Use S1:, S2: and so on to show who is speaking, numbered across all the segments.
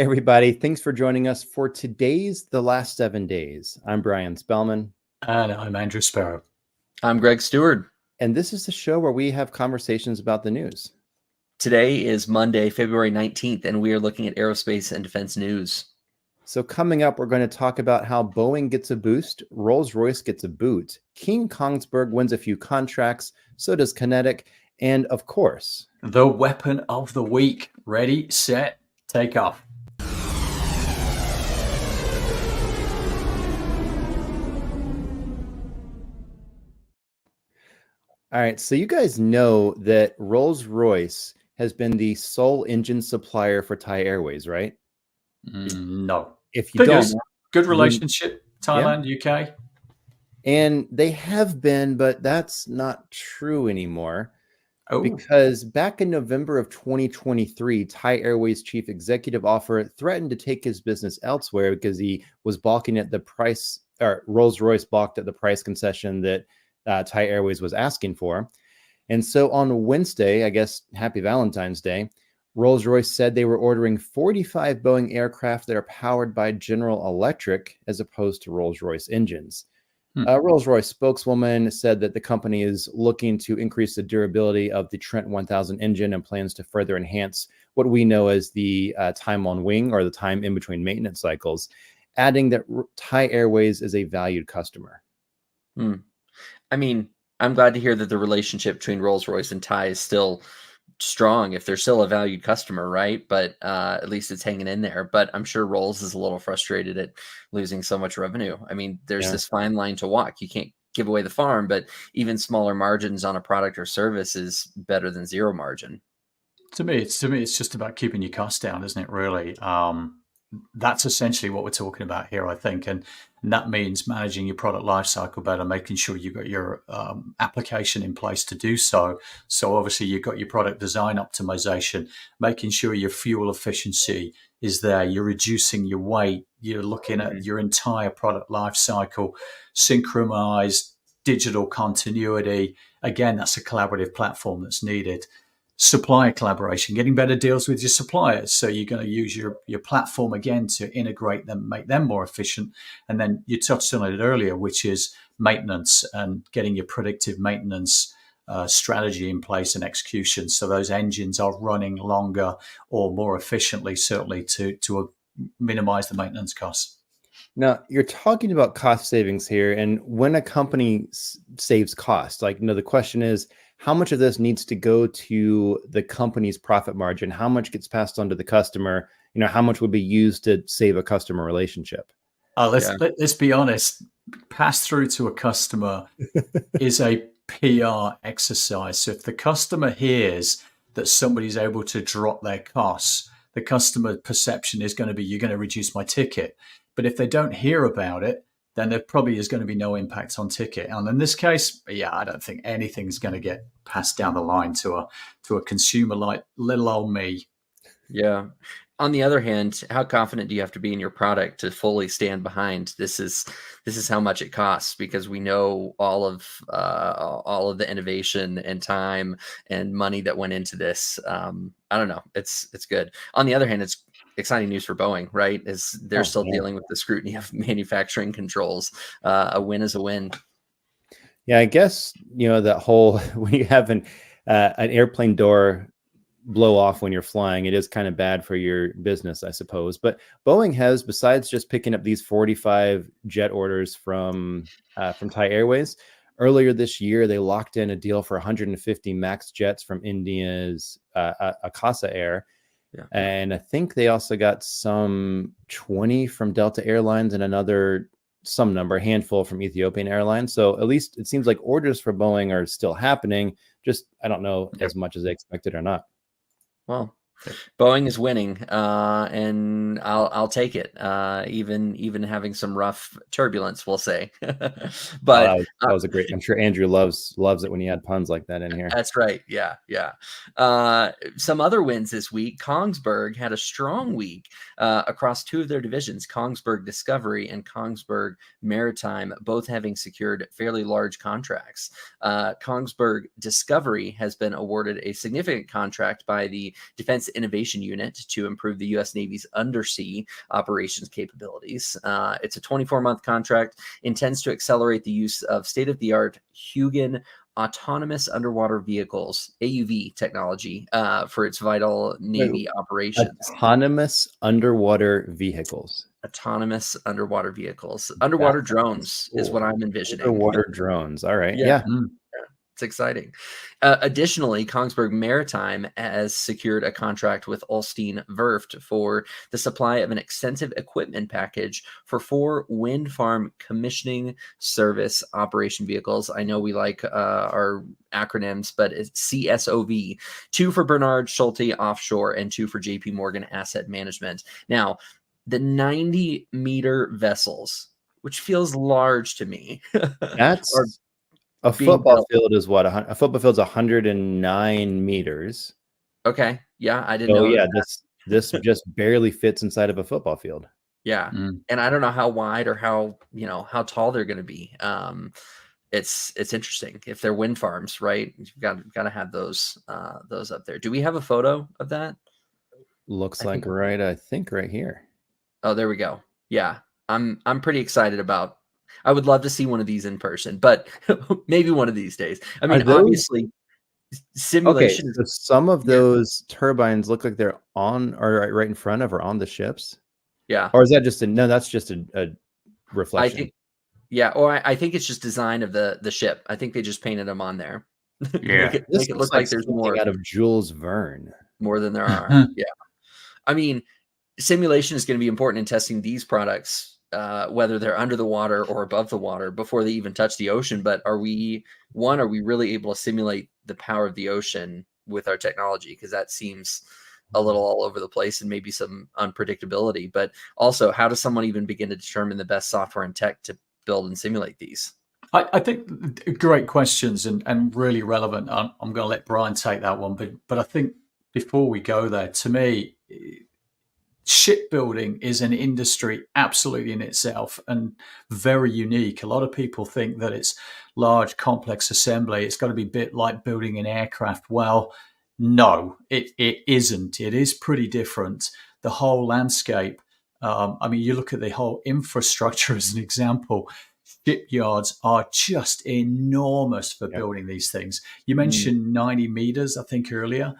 S1: everybody. Thanks for joining us for today's The Last 7 Days. I'm Brian Spellman.
S2: And I'm Andrew Sparrow.
S3: I'm Greg Stewart.
S1: And this is the show where we have conversations about the news.
S3: Today is Monday, February 19th, and we are looking at aerospace and defense news.
S1: So coming up, we're going to talk about how Boeing gets a boost, Rolls-Royce gets a boot, King Kongsberg wins a few contracts, so does Kinetic, and of course,
S2: the weapon of the week. Ready, set, take off.
S1: All right, so you guys know that Rolls-Royce has been the sole engine supplier for Thai Airways, right?
S2: No.
S1: If you don't,
S2: good relationship, Thailand, yeah. UK.
S1: And they have been, but that's not true anymore. Because back in November of 2023, Thai Airways chief executive officer threatened to take his business elsewhere because he was balking at the price, or Rolls-Royce balked at the price concession that Thai Airways was asking for. And so on Wednesday, I guess, happy Valentine's Day, Rolls-Royce said they were ordering 45 Boeing aircraft that are powered by General Electric as opposed to Rolls-Royce engines. Rolls-Royce spokeswoman said that the company is looking to increase the durability of the Trent 1000 engine and plans to further enhance what we know as the time on wing, or the time in between maintenance cycles, adding that Thai Airways is a valued customer.
S3: I mean, I'm glad to hear that the relationship between Rolls-Royce and Thai is still strong, if they're still a valued customer, right? But at least it's hanging in there. But I'm sure Rolls is a little frustrated at losing so much revenue. I mean, there's this fine line to walk. You can't give away the farm, but even smaller margins on a product or service is better than zero margin.
S2: To me, it's just about keeping your costs down, isn't it? Really, that's essentially what we're talking about here, I think, and that means managing your product lifecycle better, making sure you've got your application in place to do so. So obviously you've got your product design optimization, making sure your fuel efficiency is there, you're reducing your weight, you're looking at your entire product lifecycle, synchronized digital continuity. Again, that's a collaborative platform that's needed. Supplier collaboration, getting better deals with your suppliers. So you're going to use your platform again to integrate them, make them more efficient. And then you touched on it earlier, which is maintenance and getting your predictive maintenance strategy in place and execution. So those engines are running longer or more efficiently, certainly to minimize the maintenance costs.
S1: Now, you're talking about cost savings here. And when a company saves cost, the question is, how much of this needs to go to the company's profit margin? How much gets passed on to the customer? How much would be used to save a customer relationship?
S2: Let's be honest. Pass through to a customer is a PR exercise. So if the customer hears that somebody's able to drop their costs, the customer perception is going to be, you're going to reduce my ticket. But if they don't hear about it, then there probably is going to be no impact on ticket. And in this case, I don't think anything's going to get passed down the line to a consumer like little old me.
S3: Yeah. On the other hand, how confident do you have to be in your product to fully stand behind this is how much it costs? Because we know all of the innovation and time and money that went into this. I don't know. It's good. On the other hand, it's exciting news for Boeing, right? As they're still dealing with the scrutiny of manufacturing controls. A win is a win.
S1: Yeah, I guess, that whole, when you have an airplane door blow off when you're flying, it is kind of bad for your business, I suppose. But Boeing has, besides just picking up these 45 jet orders from Thai Airways, earlier this year, they locked in a deal for 150 MAX jets from India's Akasa Air. Yeah. And I think they also got some 20 from Delta Airlines and a handful from Ethiopian Airlines. So at least it seems like orders for Boeing are still happening. Just, I don't know as much as they expected or not.
S3: Well, Boeing is winning, and I'll take it. Even having some rough turbulence, we'll say. But
S1: that was a great. I'm sure Andrew loves it when you add puns like that in here.
S3: That's right. Yeah. Some other wins this week. Kongsberg had a strong week across two of their divisions, Kongsberg Discovery and Kongsberg Maritime, both having secured fairly large contracts. Kongsberg Discovery has been awarded a significant contract by the Defense Science Innovation Unit to improve the U.S. Navy's undersea operations capabilities. It's a 24-month contract, intends to accelerate the use of state-of-the-art Hugin autonomous underwater vehicles, AUV technology, for its vital Navy operations.
S1: Autonomous underwater vehicles.
S3: Autonomous underwater vehicles. Underwater drones is what I'm envisioning.
S1: Underwater drones. All right.
S3: Yeah.
S1: Yeah.
S3: It's exciting. Additionally, Kongsberg Maritime has secured a contract with Ulstein Verft for the supply of an extensive equipment package for 4 wind farm commissioning service operation vehicles. I know we like our acronyms, but it's CSOV, 2 for Bernard Schulte Offshore and 2 for JP Morgan Asset Management. Now, the 90-meter vessels, which feels large to me.
S1: That's a football field is what? A football field's 109 meters.
S3: Okay. Yeah, I didn't know.
S1: Yeah, this just barely fits inside of a football field.
S3: Yeah. And I don't know how wide or how tall they're going to be. It's interesting if they're wind farms, right? You've got to have those up there. Do we have a photo of that?
S1: Looks I think right here.
S3: Oh, there we go. Yeah. I'm pretty excited about. I would love to see one of these in person, but maybe one of these days. I mean, obviously simulation.
S1: Okay, so some of those turbines look like they're on or right in front of or on the ships.
S3: Yeah.
S1: Or is that just that's just a reflection?
S3: I think it's just design of the ship. I think they just painted them on there.
S2: Yeah.
S1: Make it look like there's more out of Jules Verne.
S3: More than there are. Yeah. I mean, simulation is going to be important in testing these products, whether they're under the water or above the water before they even touch the ocean. But are we really able to simulate the power of the ocean with our technology? Because that seems a little all over the place and maybe some unpredictability. But also, how does someone even begin to determine the best software and tech to build and simulate these?
S2: I think great questions and really relevant. I'm going to let Brian take that one. But I think before we go there, to me, shipbuilding is an industry absolutely in itself and very unique. A lot of people think that it's large, complex assembly. It's got to be a bit like building an aircraft. Well, no, it isn't. It is pretty different. The whole landscape. I mean, you look at the whole infrastructure as an example. Shipyards are just enormous for building these things. You mentioned 90 meters, I think, earlier.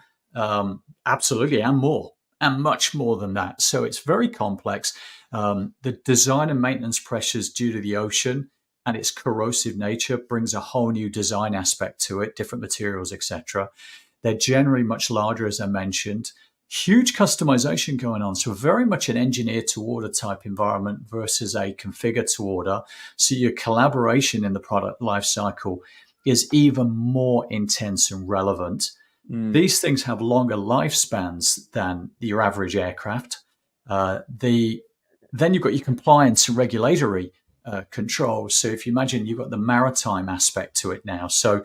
S2: Absolutely, and more. And much more than that. So it's very complex. The design and maintenance pressures due to the ocean and its corrosive nature brings a whole new design aspect to it, different materials, etc. They're generally much larger, as I mentioned. Huge customization going on. So very much an engineer to order type environment versus a configure to order. So your collaboration in the product lifecycle is even more intense and relevant. These things have longer lifespans than your average aircraft. Then you've got your compliance and regulatory controls. So if you imagine you've got the maritime aspect to it now. So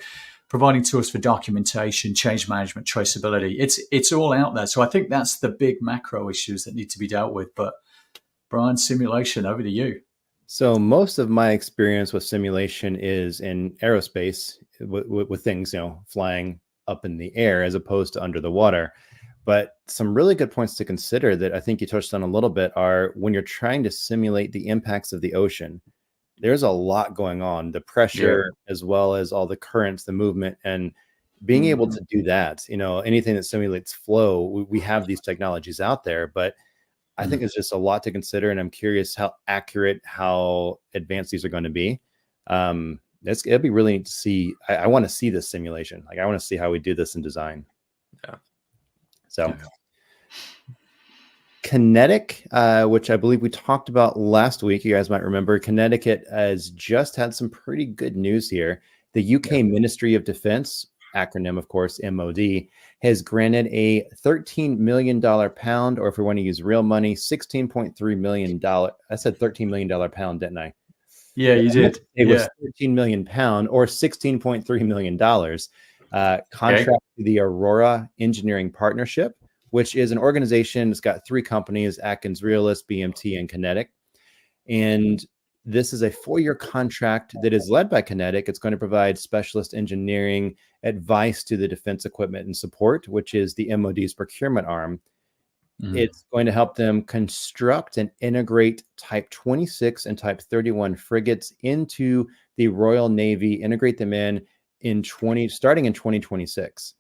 S2: providing tools for documentation, change management, traceability, it's all out there. So I think that's the big macro issues that need to be dealt with. But Brian, simulation, over to you.
S1: So most of my experience with simulation is in aerospace with things, flying up in the air as opposed to under the water. But some really good points to consider that I think you touched on a little bit are when you're trying to simulate the impacts of the ocean, there's a lot going on, the pressure as well as all the currents, the movement, and being able to do that, anything that simulates flow, we have these technologies out there, but I think it's just a lot to consider. And I'm curious how accurate, how advanced these are going to be. It'll be really neat to see. I want to see this simulation. I want to see how we do this in design.
S3: Yeah.
S1: So Kinetic, which I believe we talked about last week, you guys might remember, Connecticut has just had some pretty good news here. The UK Ministry of Defense, acronym, of course, MOD, has granted a $13 million pound, or if we want to use real money, $16.3 million. I said $13 million pound, didn't I?
S2: Yeah, you did.
S1: It was 13 million pound or $16.3 million contract to the Aurora Engineering Partnership, which is an organization that's got 3 companies, Atkins Realist, BMT, and Kinetic. And This is a 4-year contract that is led by Kinetic. It's going to provide specialist engineering advice to the Defense Equipment and Support, which is the MOD's procurement arm. It's going to help them construct and integrate Type 26 and Type 31 frigates into the Royal Navy, integrate them starting in 2026.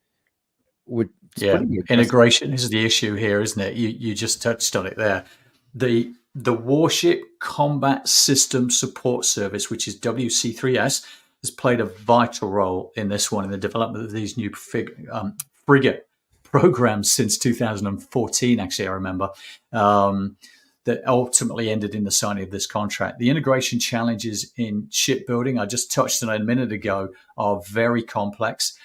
S2: Integration is the issue here, isn't it? You just touched on it there. The Warship Combat System Support Service, which is WC3S, has played a vital role in this one, in the development of these new frigate programs since 2014, actually, I remember, that ultimately ended in the signing of this contract. The integration challenges in shipbuilding, I just touched on it a minute ago, are very complex,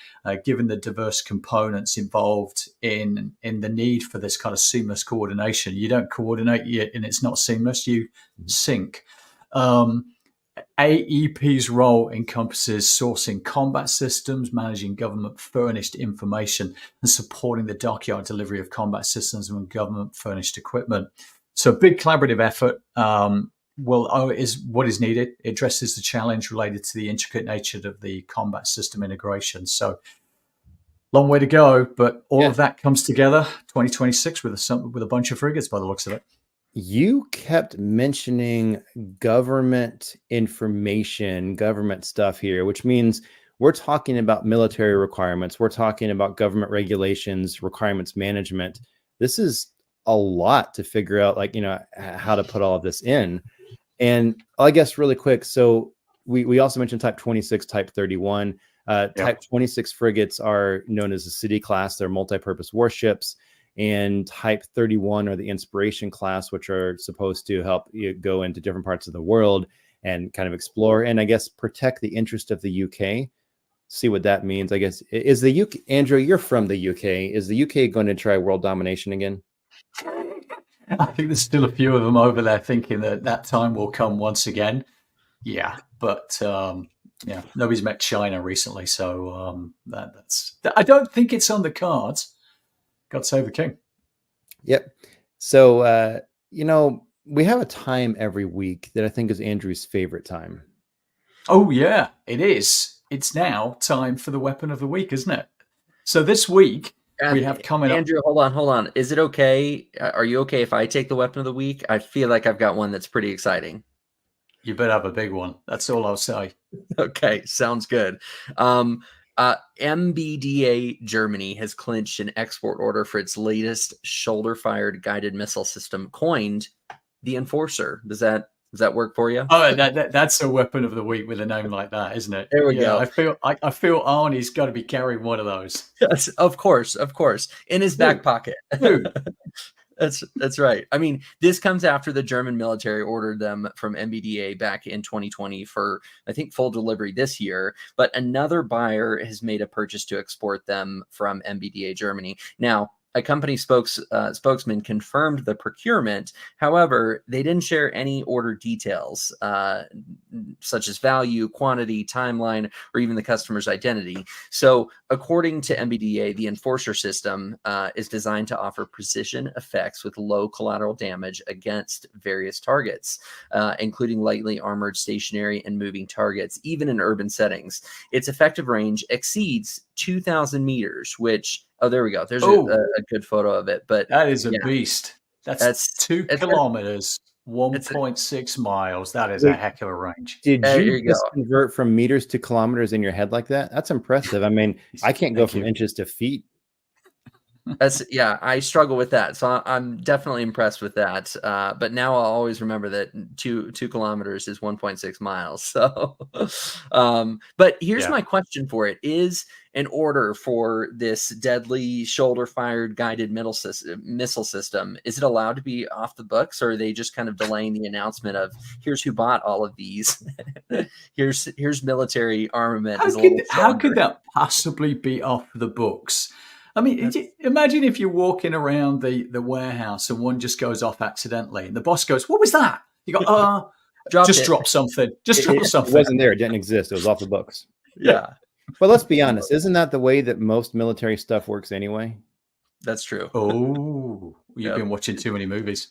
S2: given the diverse components involved in the need for this kind of seamless coordination. You don't coordinate and it's not seamless, you sink. AEP's role encompasses sourcing combat systems, managing government-furnished information, and supporting the dockyard delivery of combat systems and government-furnished equipment. So a big collaborative effort is what is needed. It addresses the challenge related to the intricate nature of the combat system integration. So long way to go, but all of that comes together 2026 with a bunch of frigates by the looks of it.
S1: You kept mentioning government information, government stuff here, which means we're talking about military requirements. We're talking about government regulations, requirements management. This is a lot to figure out, how to put all of this in. And I guess really quick, so we also mentioned Type 26, Type 31. Type 26 frigates are known as the City class. They're multi-purpose warships. And Type 31 are the Inspiration class, which are supposed to help you go into different parts of the world and kind of explore and, I guess, protect the interest of the UK. See what that means, I guess. Is the UK, Andrew, you're from the UK. Is the UK going to try world domination again?
S2: I think there's still a few of them over there thinking that time will come once again. Yeah, but nobody's met China recently, so I don't think it's on the cards. God save the king.
S1: Yep. So, we have a time every week that I think is Andrew's favorite time.
S2: Oh, yeah, it is. It's now time for the weapon of the week, isn't it? So this week, we have coming up.
S3: Andrew, hold on. Is it okay? Are you okay if I take the weapon of the week? I feel like I've got one that's pretty exciting.
S2: You better have a big one. That's all I'll say.
S3: Okay, sounds good. MBDA Germany has clinched an export order for its latest shoulder-fired guided missile system, coined the Enforcer. Does that work for you?
S2: Oh, that's a weapon of the week with a name like that, isn't it?
S3: There we go.
S2: I feel Arnie's got to be carrying one of those.
S3: Yes, of course, in his back pocket. That's right. I mean, this comes after the German military ordered them from MBDA back in 2020 for, I think, full delivery this year. But another buyer has made a purchase to export them from MBDA Germany. Now, a company spokesman confirmed the procurement. However, they didn't share any order details, such as value, quantity, timeline, or even the customer's identity. So according to MBDA, the Enforcer system is designed to offer precision effects with low collateral damage against various targets, including lightly armored stationary and moving targets, even in urban settings. Its effective range exceeds 2,000 meters, which... Oh, there we go. There's a good photo of it. But
S2: that is a beast. That's 2 kilometers, 1.6 miles. That is a heck of a range.
S1: Did you just convert from meters to kilometers in your head like that? That's impressive. I mean, I can't go from inches to feet.
S3: I struggle with that. So I'm definitely impressed with that. But now I'll always remember that 2 kilometers is 1.6 miles. So, but here's my question for it. Is an order for this deadly shoulder-fired guided missile system, is it allowed to be off the books, or are they just kind of delaying the announcement of here's who bought all of these? here's military armament.
S2: How could that possibly be off the books? I mean, imagine if you're walking around the warehouse and one just goes off accidentally, and the boss goes, "What was that?" You go, drop something. Drop something.
S1: It wasn't there. It didn't exist. It was off the books.
S3: Yeah.
S1: But let's be honest. Isn't that the way that most military stuff works anyway?
S3: That's true.
S2: Oh, you've been watching too many movies.